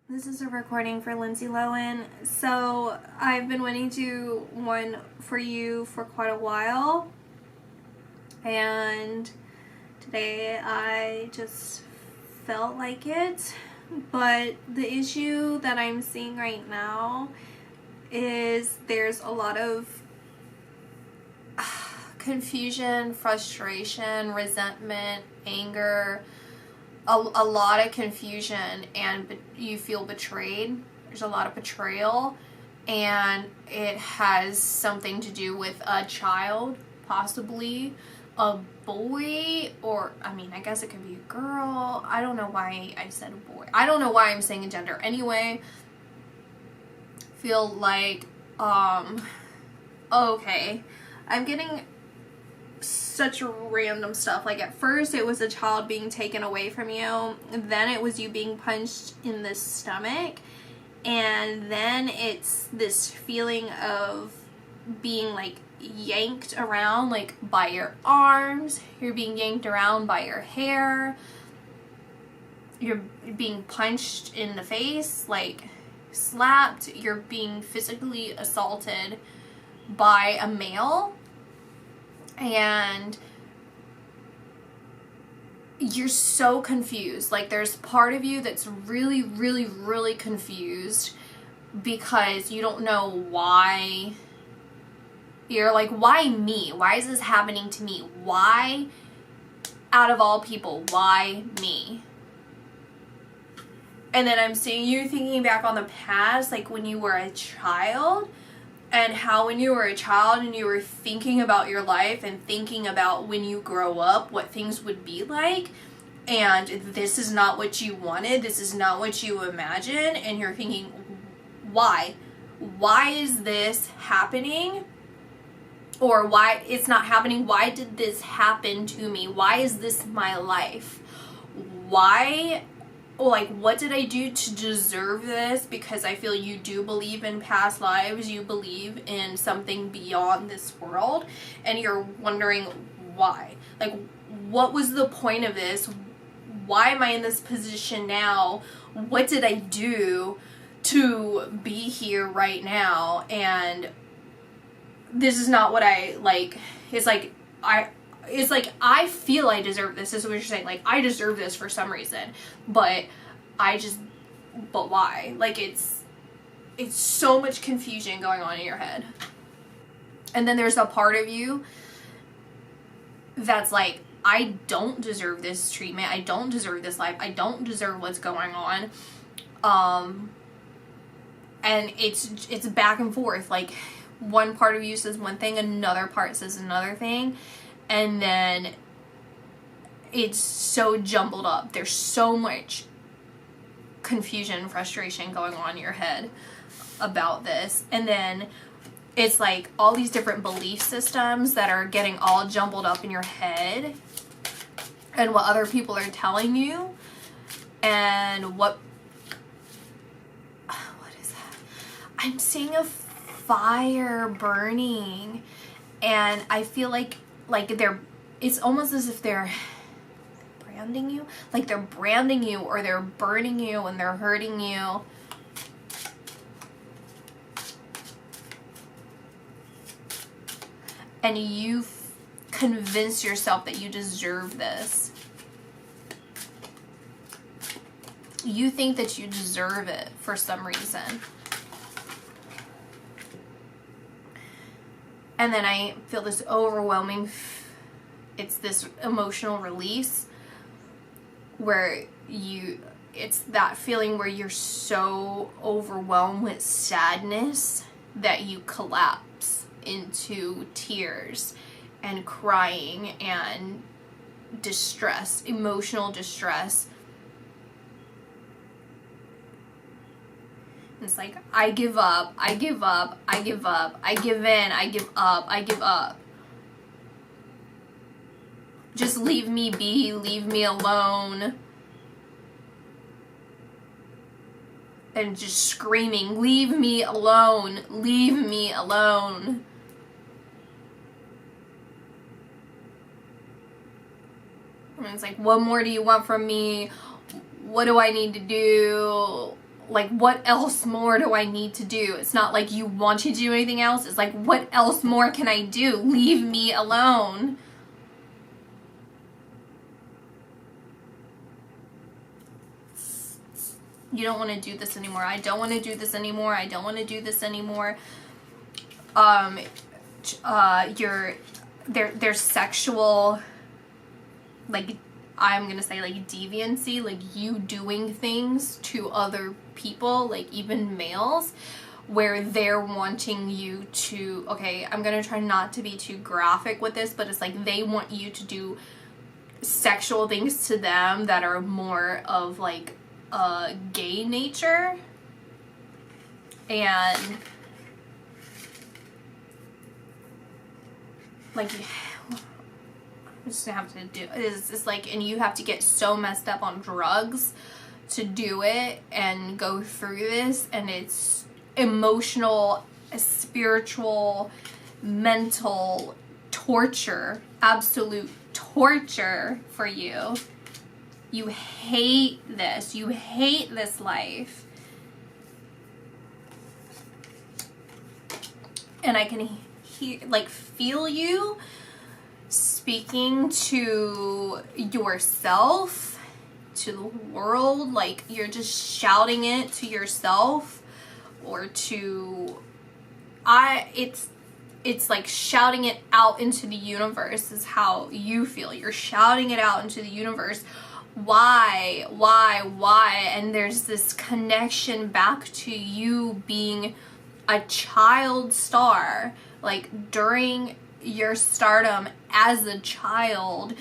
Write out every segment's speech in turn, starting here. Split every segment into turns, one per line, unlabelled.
This is a recording for Lindsay Lohan. So I've been wanting to do one for you for quite a while, and today I just felt like it. But the issue that I'm seeing right now is there's a lot of confusion, frustration, resentment, anger, a lot of confusion, and you feel betrayed. There's a lot of betrayal, and it has something to do with a child, possibly a boy, or I guess it could be a girl. I don't know why I said a boy. I don't know why I'm saying a gender. Anyway, feel like okay, I'm getting such random stuff. Like, at first it was a child being taken away from you, then it was you being punched in the stomach, and then it's this feeling of being like yanked around, like by your arms, you're being yanked around by your hair, you're being punched in the face, like slapped, you're being physically assaulted by a male, and you're so confused. Like, there's part of you that's really, really, really confused because you don't know why. You're like, why me? Why is this happening to me? Why, out of all people, why me? And then I'm seeing you thinking back on the past, like when you were a child, and how when you were a child and you were thinking about your life and thinking about when you grow up, what things would be like, and this is not what you wanted, this is not what you imagined, and you're thinking, why? Why is this happening? Or why it's not happening? Why did this happen to me? Why is this my life? Why? Like, what did I do to deserve this? Because I feel you do believe in past lives, you believe in something beyond this world, and you're wondering why. Like, what was the point of this? Why am I in this position now? What did I do to be here right now? And this is not what I like. It's like I feel I deserve this. This is what you're saying. Like, I deserve this for some reason, but why? Like, it's so much confusion going on in your head. And then there's a part of you that's like, I don't deserve this treatment. I don't deserve this life. I don't deserve what's going on. And it's back and forth. Like, one part of you says one thing, another part says another thing. And then it's so jumbled up. There's so much confusion and frustration going on in your head about this. And then it's like all these different belief systems that are getting all jumbled up in your head, and what other people are telling you, and what is that? I'm seeing a fire burning, and I feel like it's almost as if they're branding you. Like, they're branding you, or they're burning you, and they're hurting you. And you convince yourself that you deserve this. You think that you deserve it for some reason. And then I feel this overwhelming, it's this emotional release where it's that feeling where you're so overwhelmed with sadness that you collapse into tears and crying and distress, emotional distress. It's like, I give up, I give up, I give up, I give in, I give up, I give up. Just leave me be, leave me alone. And just screaming, leave me alone, leave me alone. And it's like, what more do you want from me? What do I need to do? like, what else more do I need to do? It's not like you want to do anything else. It's like, what else more can I do? Leave me alone. You don't want to do this anymore. I don't want to do this anymore. I don't want to do this anymore. There's sexual, like, I'm gonna say, like, deviancy, like you doing things to other people, like even males, where they're wanting you to, okay, I'm gonna try not to be too graphic with this, but it's like they want you to do sexual things to them that are more of like gay nature. And like, I'm just gonna have to do it's like, and you have to get so messed up on drugs to do it and go through this, and it's emotional, spiritual, mental torture, absolute torture for you. You hate this. You hate this life. And I can hear, like, feel you speaking to yourself, to the world, like you're just shouting it to yourself, or to, it's like shouting it out into the universe is how you feel. You're shouting it out into the universe. Why? And there's this connection back to you being a child star, like during your stardom as a child,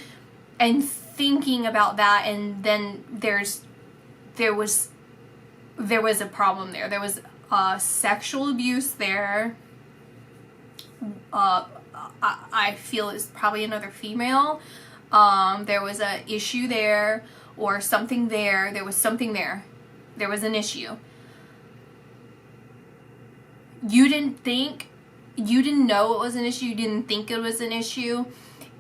and thinking about that. And then there was a problem there. There was sexual abuse there. I feel it's probably another female. There was a issue there, or something there. There was something there. There was an issue. You didn't know it was an issue. You didn't think it was an issue.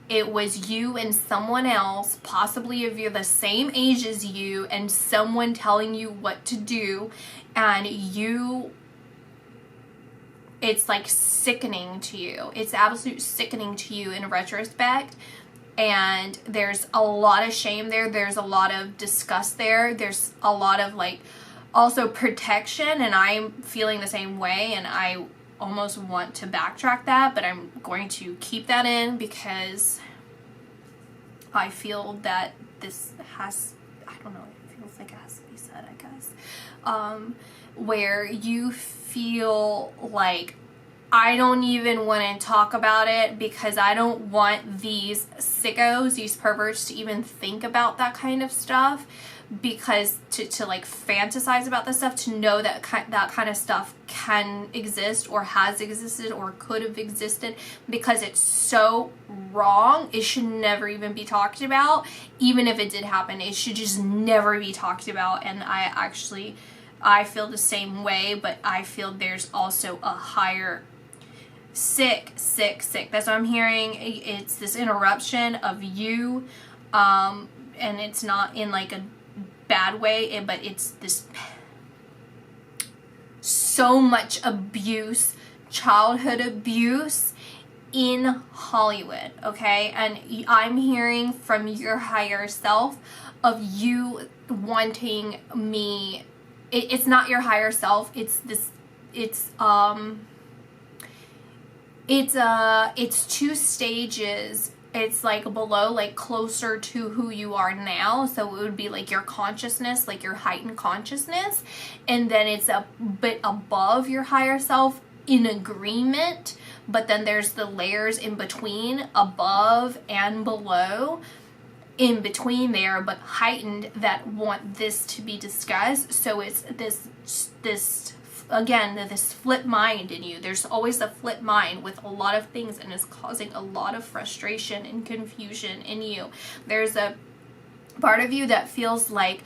It was you and someone else, possibly if you're the same age as you, and someone telling you what to do, and it's like sickening to you. It's absolute sickening to you in retrospect. And there's a lot of shame there. There's a lot of disgust there. There's a lot of like also protection, and I'm feeling the same way, and I almost want to backtrack that, but I'm going to keep that in because I feel that this has, I don't know, it feels like it has to be said, I guess. Where you feel like, I don't even want to talk about it because I don't want these sickos, these perverts, to even think about that kind of stuff, because to like fantasize about this stuff, to know that that kind of stuff can exist or has existed or could have existed, because it's so wrong. It should never even be talked about. Even if it did happen, it should just never be talked about. And I feel the same way, but I feel there's also a higher sick. That's what I'm hearing. It's this interruption of you, and it's not in like a bad way, but it's this so much abuse, childhood abuse in Hollywood, okay? And I'm hearing from your higher self of you wanting me. It's not your higher self. It's two stages. It's like below, like closer to who you are now. So it would be like your consciousness, like your heightened consciousness. And then it's a bit above your higher self in agreement. But then there's the layers in between, above and below, in between there, but heightened, that want this to be discussed. So it's this again, this flip mind in you. There's always a flip mind with a lot of things, and it's causing a lot of frustration and confusion in you. There's a part of you that feels like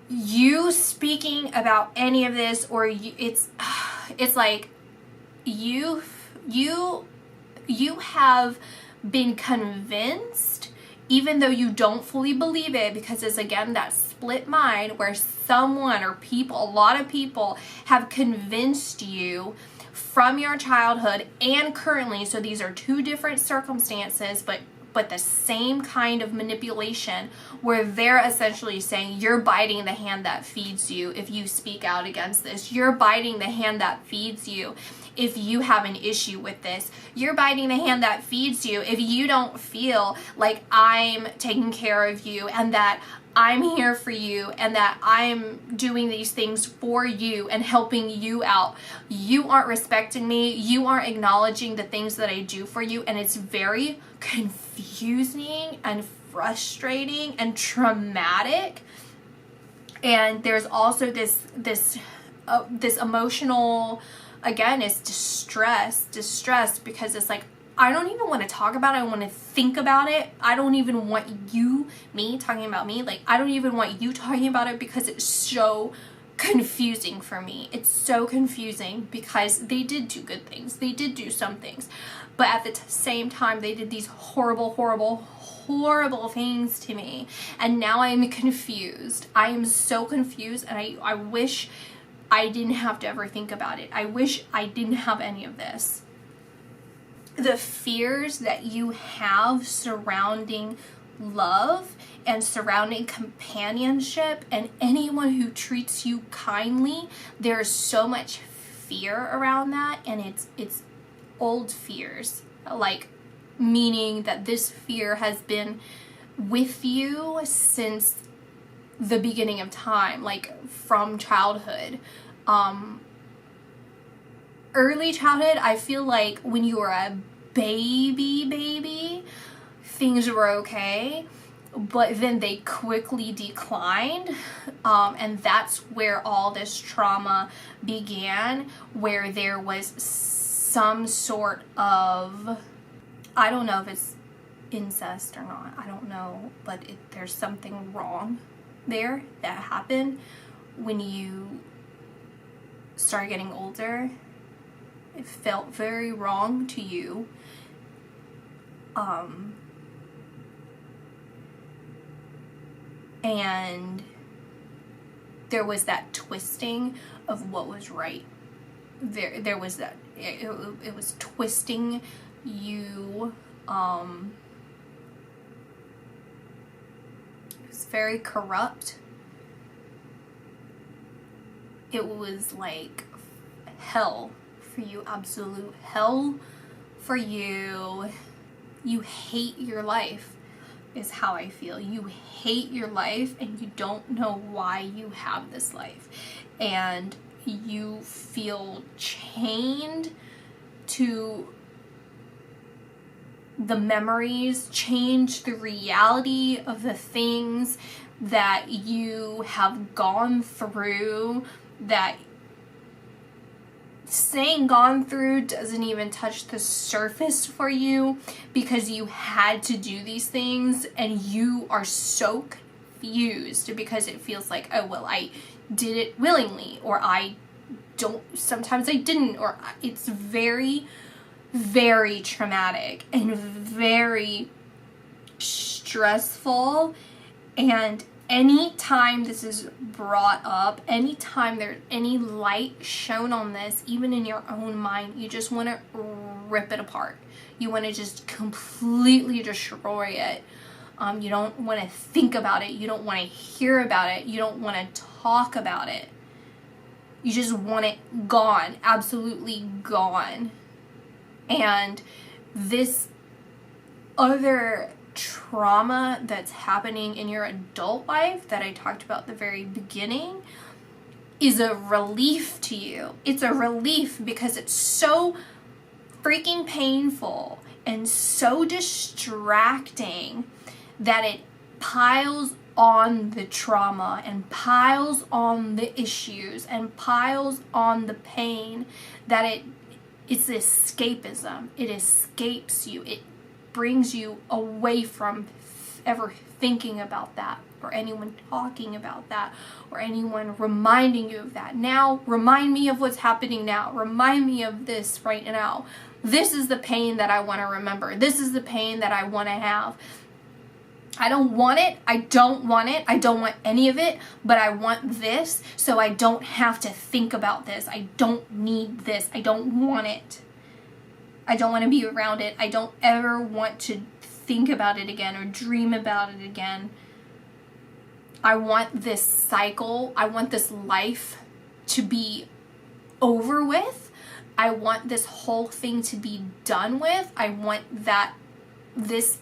you speaking about any of this, or it's like you have been convinced, even though you don't fully believe it, because it's again that split mind where someone or people, a lot of people have convinced you from your childhood and currently, so these are two different circumstances, but the same kind of manipulation, where they're essentially saying you're biting the hand that feeds you if you speak out against this. You're biting the hand that feeds you if you have an issue with this. You're biting the hand that feeds you if you don't feel like I'm taking care of you and that I'm here for you and that I'm doing these things for you and helping you out. You aren't respecting me. You aren't acknowledging the things that I do for you. And it's very confusing and frustrating and traumatic. And there's also this emotional, again, it's distress because it's like, I don't even want to talk about it. I want to think about it. I don't even want me talking about me. Like, I don't even want you talking about it because it's so confusing for me. It's so confusing because they did do good things. They did do some things. But at the same time, they did these horrible, horrible, horrible things to me. And now I'm confused. I am so confused, and I wish I didn't have to ever think about it. I wish I didn't have any of this. The fears that you have surrounding love and surrounding companionship and anyone who treats you kindly, there's so much fear around that, and it's old fears, like meaning that this fear has been with you since the beginning of time, like from childhood. Early childhood, I feel like when you were a baby, things were okay, but then they quickly declined, and that's where all this trauma began, where there was some sort of, I don't know if it's incest or not, I don't know, but there's something wrong there that happened when you start getting older. It felt very wrong to you. And there was that twisting of what was right. There was that, it was twisting you. It was very corrupt. It was like hell for you, absolute hell for you. You hate your life is how I feel. You hate your life and you don't know why you have this life, and you feel chained to the memories, change the reality of the things that you have gone through, that saying gone through doesn't even touch the surface for you, because you had to do these things and you are so confused because it feels like, oh, well, I did it willingly, or sometimes I didn't, or it's very, very traumatic and very stressful. And anytime this is brought up, anytime there's any light shown on this, even in your own mind, you just want to rip it apart. You want to just completely destroy it. You don't want to think about it. You don't want to hear about it. You don't want to talk about it. You just want it gone, absolutely gone. And this other trauma that's happening in your adult life that I talked about at the very beginning is a relief to you. It's a relief because it's so freaking painful and so distracting that it piles on the trauma and piles on the issues and piles on the pain, that it's escapism. It escapes you. It brings you away from ever thinking about that, or anyone talking about that, or anyone reminding you of that. Now, remind me of what's happening now. Remind me of this right now. This is the pain that I want to remember. This is the pain that I want to have. I don't want it. I don't want it. I don't want any of it, but I want this, so I don't have to think about this. I don't need this. I don't want it. I don't want to be around it. I don't ever want to think about it again or dream about it again. I want this cycle. I want this life to be over with. I want this whole thing to be done with. I want that this,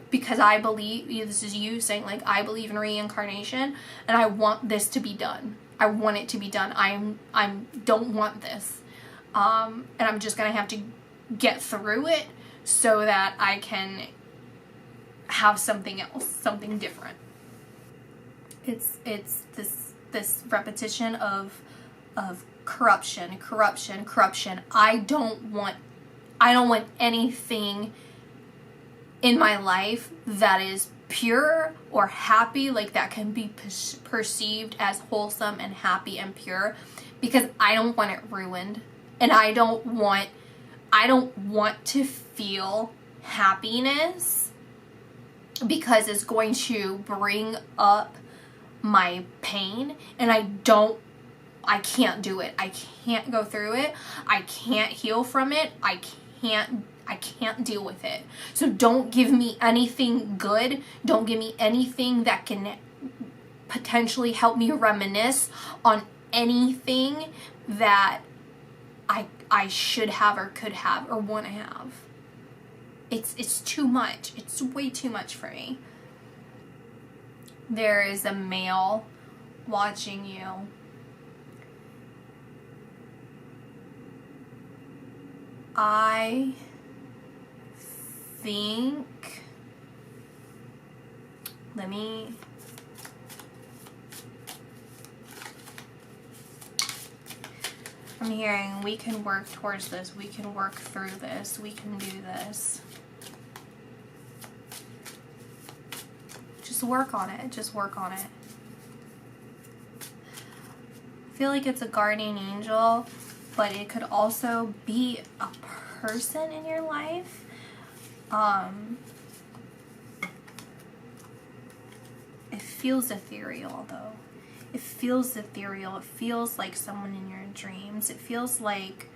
because I believe, this is you saying like, I believe in reincarnation, and I want this to be done. I want it to be done. I don't want this. And I'm just going to have to get through it so that I can have something else, something different. It's this repetition of corruption. I don't want anything in my life that is pure or happy, like that can be perceived as wholesome and happy and pure, because I don't want it ruined, and I don't want to feel happiness because it's going to bring up my pain, and I can't do it. I can't go through it. I can't heal from it. I can't deal with it. So don't give me anything good. Don't give me anything that can potentially help me reminisce on anything that I should have or could have or want to have. It's too much. It's way too much for me. There is a male watching you. I think, I'm hearing we can work towards this, we can work through this, we can do this. Just work on it, just work on it. I feel like it's a guardian angel, but it could also be a person in your life. It feels ethereal though. It feels ethereal. It feels like someone in your dreams. It feels like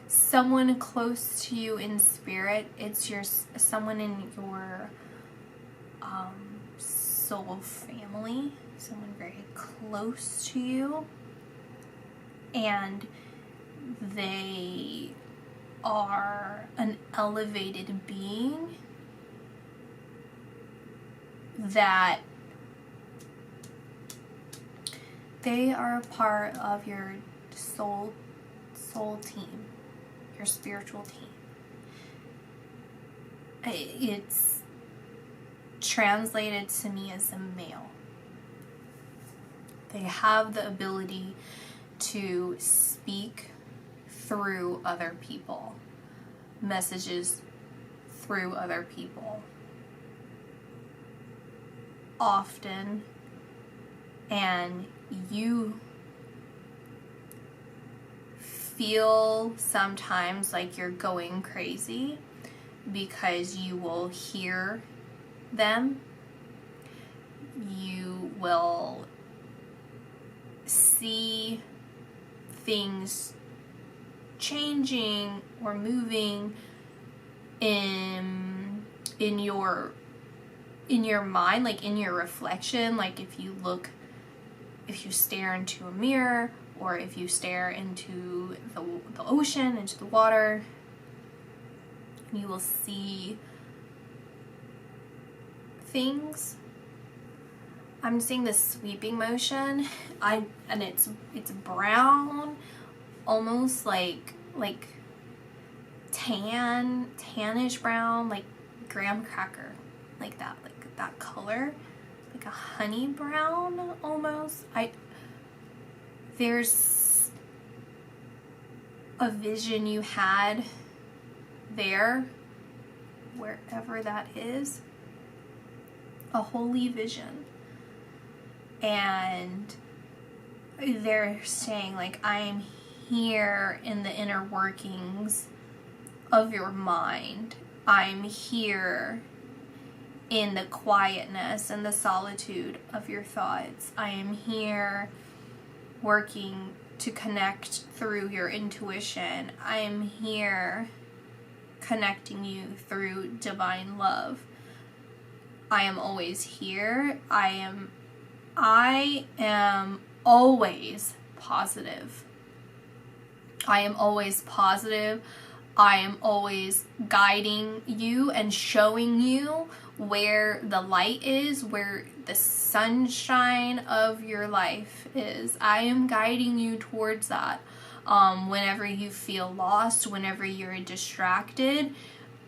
someone close to you in spirit. It's someone in your soul family, someone very close to you, and they are an elevated being that they are a part of your soul team, your spiritual team. It's translated to me as a male. They have the ability to speak through other people, messages through other people, often, and you feel sometimes like you're going crazy because you will hear them, you will see things changing or moving in your mind, like in your reflection. Like if you stare into a mirror, or if you stare into the ocean, into the water, you will see things. I'm seeing this sweeping motion, and it's brown, almost like tannish brown, like graham cracker, like that color, like a honey brown almost. There's a vision you had there wherever that is, a holy vision. And they're saying, like, I am here in the inner workings of your mind. I'm here in the quietness and the solitude of your thoughts. I am here working to connect through your intuition. I am here connecting you through divine love. I am always here. I am always positive. I am always positive. I am always guiding you and showing you where the light is, where the sunshine of your life is. I am guiding you towards that. Whenever you feel lost, whenever you're distracted,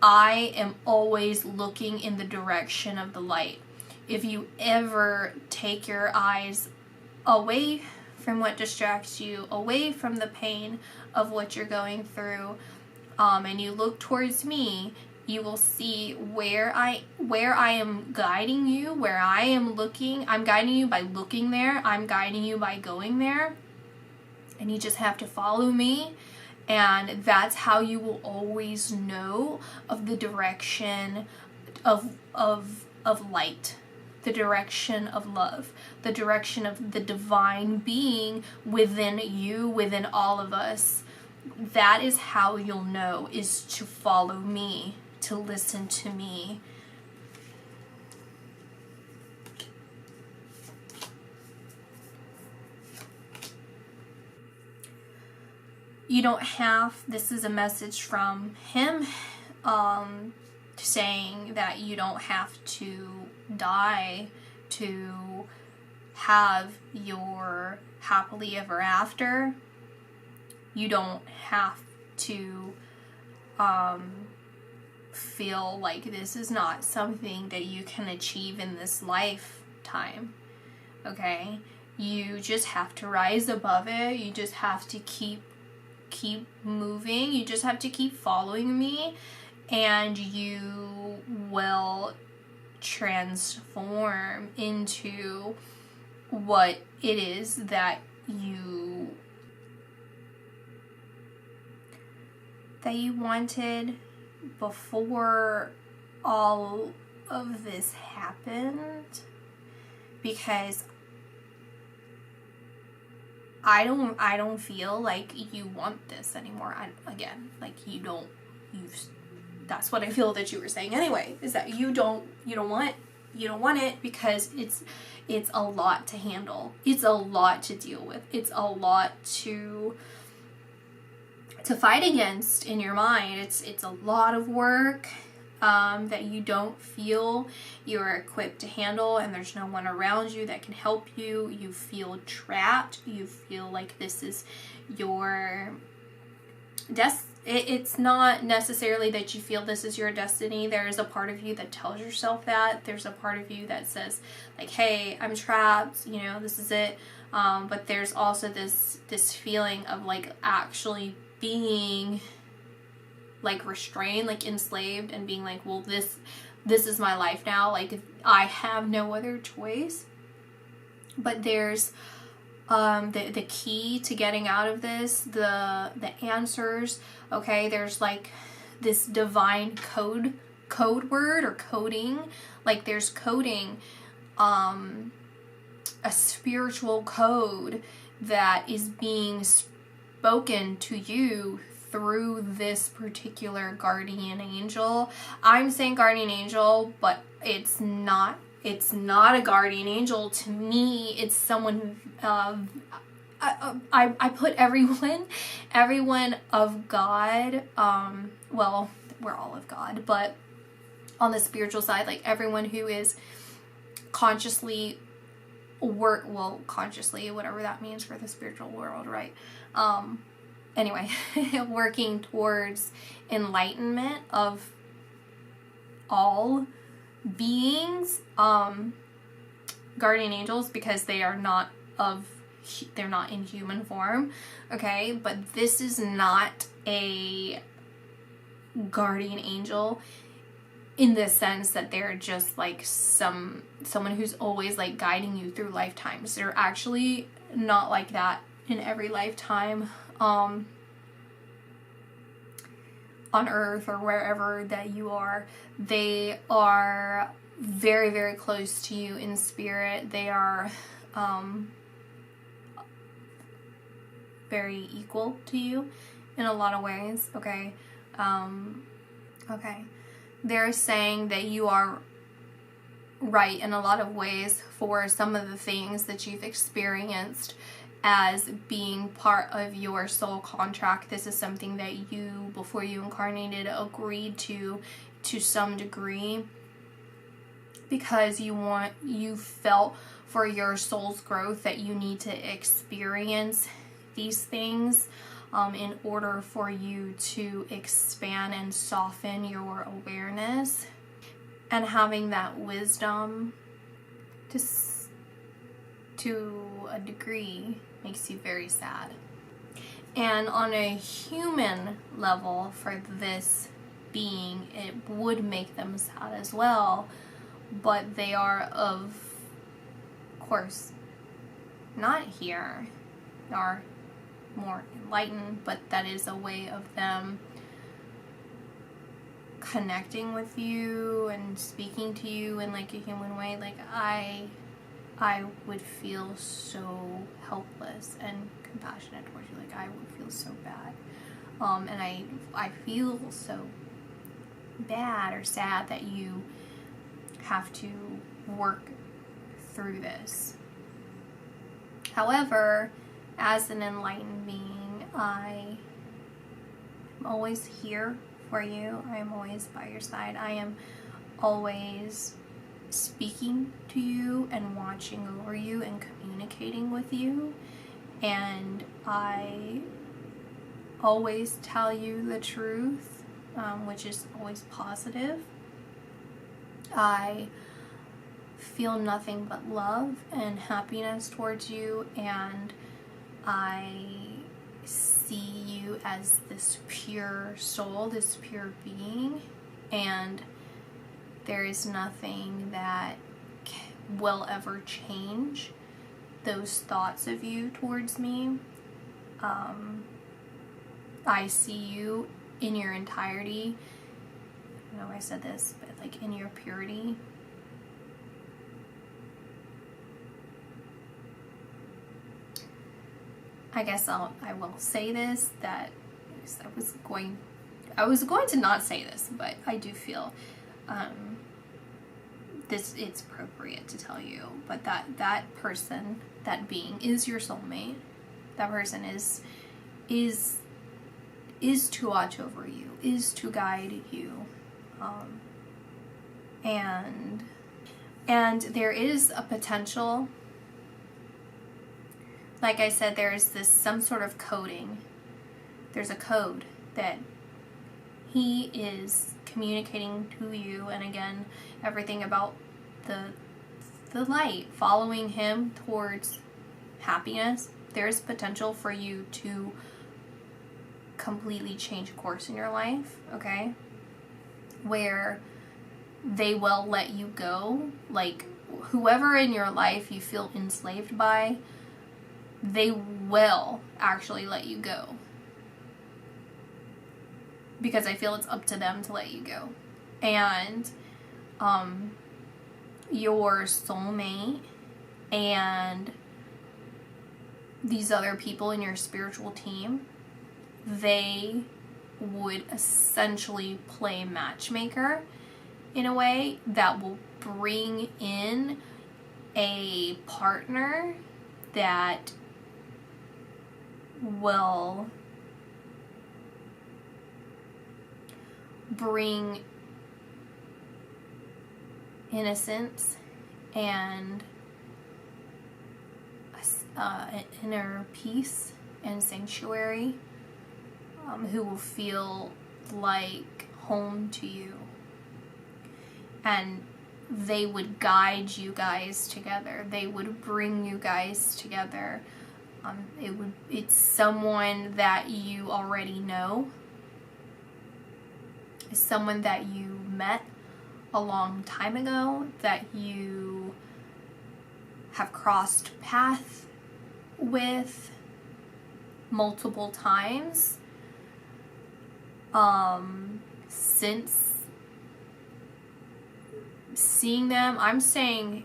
I am always looking in the direction of the light. If you ever take your eyes away from what distracts you, away from the pain of what you're going through, and you look towards me, you will see where I am guiding you, where I am looking. I'm guiding you by looking there. I'm guiding you by going there. And you just have to follow me. And that's how you will always know of the direction of light, the direction of love, the direction of the divine being within you, within all of us. That is how you'll know, is to follow me, to listen to me. You don't have, this is a message from him, saying that you don't have to die to have your happily ever after. You don't have to feel like this is not something that you can achieve in this lifetime, okay? You just have to rise above it. You just have to keep moving. You just have to keep following me, and you will transform into what it is that you wanted before all of this happened. Because I don't feel like you want this anymore. That's what I feel that you were saying anyway, is that you don't want it, because it's a lot to handle. It's a lot to deal with. It's a lot to fight against in your mind. It's a lot of work that you don't feel you're equipped to handle, and there's no one around you that can help you. You feel trapped. You feel like this is your it's not necessarily that you feel this is your destiny. There is a part of you that tells yourself that. There's a part of you that says, like, hey, I'm trapped, this is it. But there's also this feeling of, like, actually being, like, restrained, like enslaved, and being like, well, this is my life now. Like, I have no other choice. But there's the key to getting out of this, the answers. Okay, there's, like, this divine code word or coding. Like, there's coding, a spiritual code that is being spoken to you through this particular guardian angel. I'm saying guardian angel, but it's not a guardian angel to me. It's someone I put everyone of God, well, we're all of God, but on the spiritual side, like, everyone who is consciously consciously, whatever that means for the spiritual world, right? Anyway, working towards enlightenment of all beings, guardian angels, because they are they're not in human form, okay? But this is not a guardian angel in the sense that they're just like someone who's always like guiding you through lifetimes. They're actually not like that in every lifetime on earth or wherever that you are. They are very, very close to you in spirit. They are very equal to you in a lot of ways. Okay. Okay. They're saying that you are right in a lot of ways for some of the things that you've experienced as being part of your soul contract. This is something that you, before you incarnated, agreed to some degree, because you felt for your soul's growth that you need to experience these things in order for you to expand and soften your awareness. And having that wisdom to a degree makes you very sad. And on a human level, for this being, it would make them sad as well, but they are, of course, not here. They are more enlightened, but that is a way of them connecting with you and speaking to you in like a human way. Like I would feel so helpless and compassionate towards you. Like I would feel so bad, and I feel so bad or sad that you have to work through this. However, as an enlightened being, I am always here for you. I am always by your side. I am always speaking to you and watching over you and communicating with you. And I always tell you the truth, which is always positive. I feel nothing but love and happiness towards you, and I see you as this pure soul, this pure being, and there is nothing that will ever change those thoughts of you towards me. I see you in your entirety. I know I said this, but like in your purity. I guess I will say this, that I was going to not say this, but I do feel it's appropriate to tell you, but that person, that being, is your soulmate. That person is to watch over you, is to guide you, and there is a potential. Like I said, there's some sort of coding. There's a code that he is communicating to you, and again, everything about the light, following him towards happiness. There's potential for you to completely change course in your life, okay? Where they will let you go. Like, whoever in your life you feel enslaved by, they will actually let you go. Because I feel it's up to them to let you go. And your soulmate and these other people in your spiritual team, they would essentially play matchmaker in a way that will bring in a partner that will bring innocence and inner peace and sanctuary, who will feel like home to you, and they would guide you guys together. They would bring you guys together. It's someone that you already know. It's someone that you met a long time ago that you have crossed paths with multiple times since seeing them. I'm saying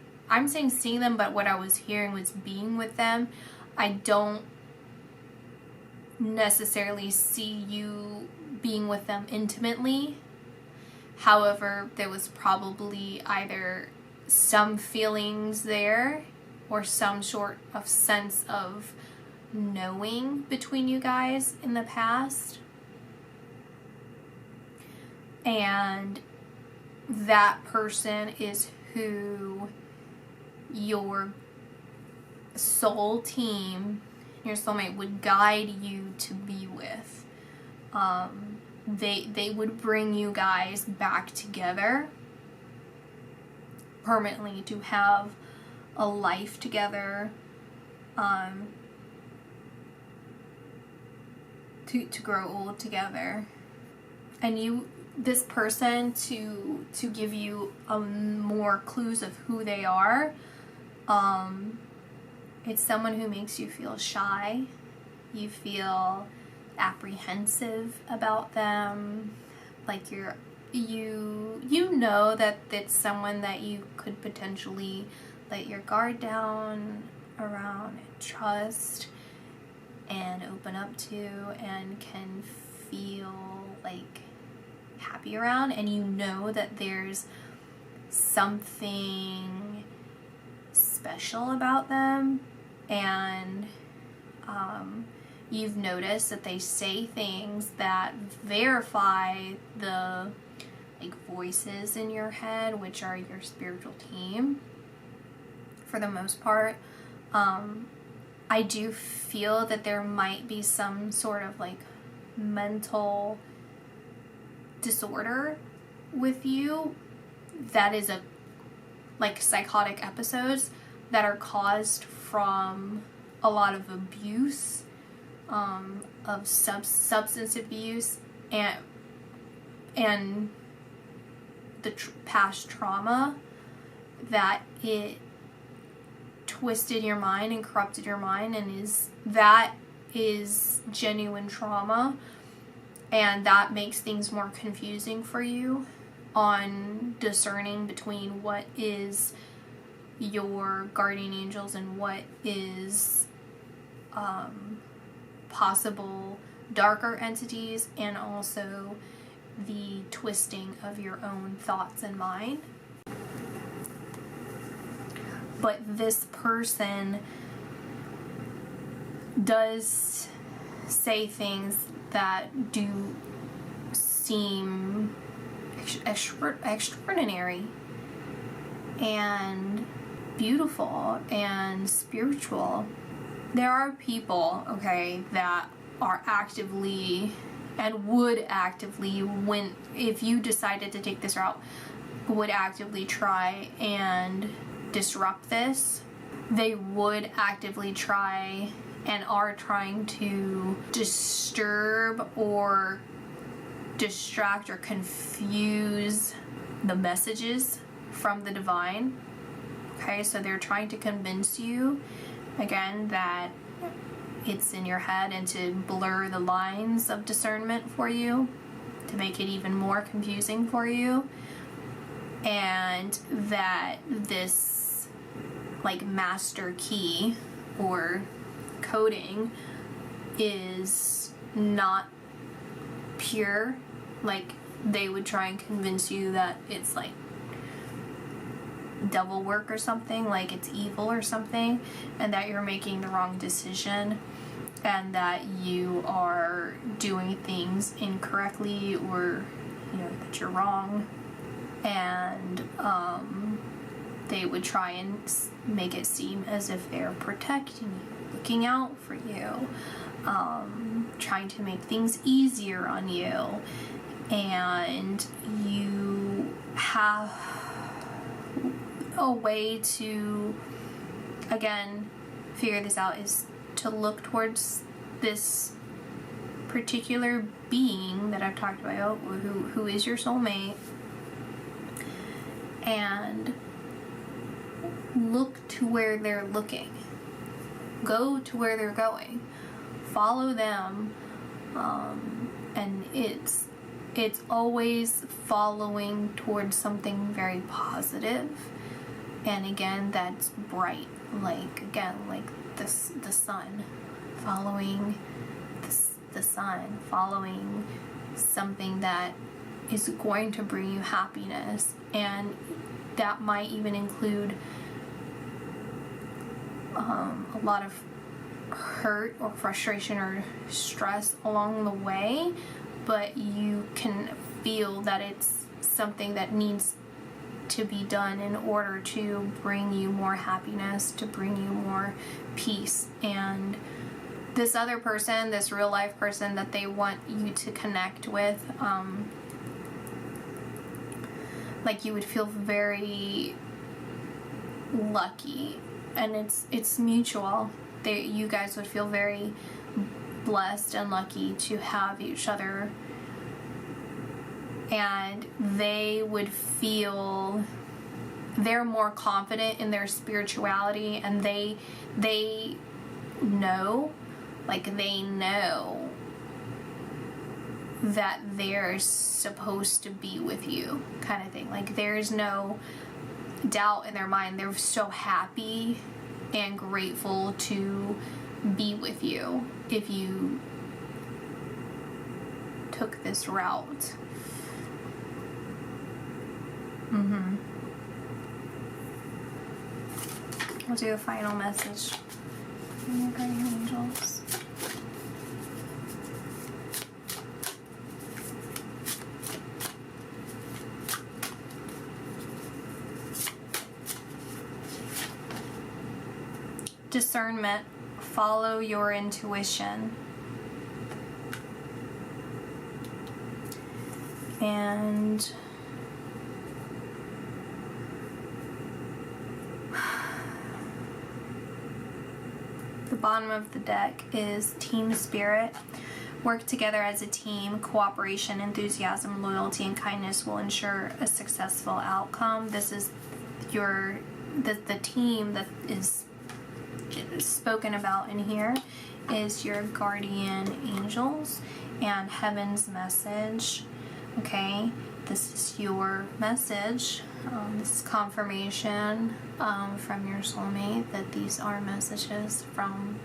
seeing them, but what I was hearing was being with them. I don't necessarily see you being with them intimately. However, there was probably either some feelings there or some sort of sense of knowing between you guys in the past. And that person is who your soul team, your soulmate, would guide you to be with. They would bring you guys back together permanently to have a life together, to grow old together. And this person, to give you more clues of who they are, it's someone who makes you feel shy. You feel apprehensive about them, like you know that it's someone that you could potentially let your guard down around and trust and open up to and can feel like happy around, and you know that there's something special about them, and you've noticed that they say things that verify the voices in your head, which are your spiritual team for the most part. I do feel that there might be some sort of mental disorder with you that is psychotic episodes that are caused from a lot of abuse, of substance abuse, and the past trauma, that it twisted your mind and corrupted your mind, and that is genuine trauma, and that makes things more confusing for you on discerning between what is your guardian angels and what is possible darker entities, and also the twisting of your own thoughts and mind. But this person does say things that do seem extraordinary and beautiful and spiritual. There are people, okay, that are actively and would actively, if you decided to take this route, would actively try and disrupt this. They would actively try and are trying to disturb or distract or confuse the messages from the divine. Okay, so they're trying to convince you, again, that it's in your head, and to blur the lines of discernment for you, to make it even more confusing for you, and that this master key or coding is not pure. They would try and convince you that it's devil work or something, it's evil or something, and that you're making the wrong decision, and that you are doing things incorrectly, or that you're wrong. And they would try and make it seem as if they're protecting you, looking out for you, trying to make things easier on you. And you have a way to, again, figure this out, is to look towards this particular being that I've talked about, who is your soulmate, and look to where they're looking. Go to where they're going. Follow them, and it's always following towards something very positive. And again, that's bright, like the sun, following the sun, following something that is going to bring you happiness. And that might even include a lot of hurt or frustration or stress along the way, but you can feel that it's something that needs to be done in order to bring you more happiness, to bring you more peace. And this other person, this real life person that they want you to connect with, like, you would feel very lucky, and it's mutual. You guys would feel very blessed and lucky to have each other, and they would feel they're more confident in their spirituality, and they know, like, they know that they're supposed to be with you, kind of thing. Like, there's no doubt in their mind. They're so happy and grateful to be with you if you took this route. We'll do a final message from your guardian angels. Discernment. Follow your intuition. And the bottom of the deck is team spirit. Work together as a team. Cooperation, enthusiasm, loyalty, and kindness will ensure a successful outcome. This is the team that is spoken about in here is your guardian angels and heaven's message. Okay, this is your message. This is confirmation from your soulmate that these are messages from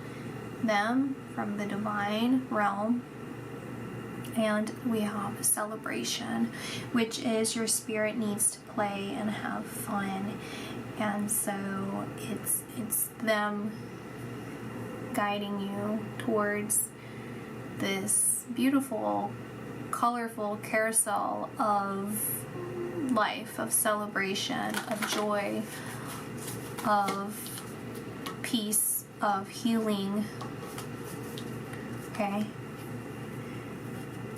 them, from the divine realm. And we have a celebration, which is your spirit needs to play and have fun. And so it's them guiding you towards this beautiful, colorful carousel of life, of celebration, of joy, of peace, of healing. Okay?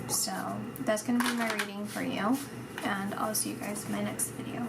So that's going to be my reading for you, and I'll see you guys in my next video.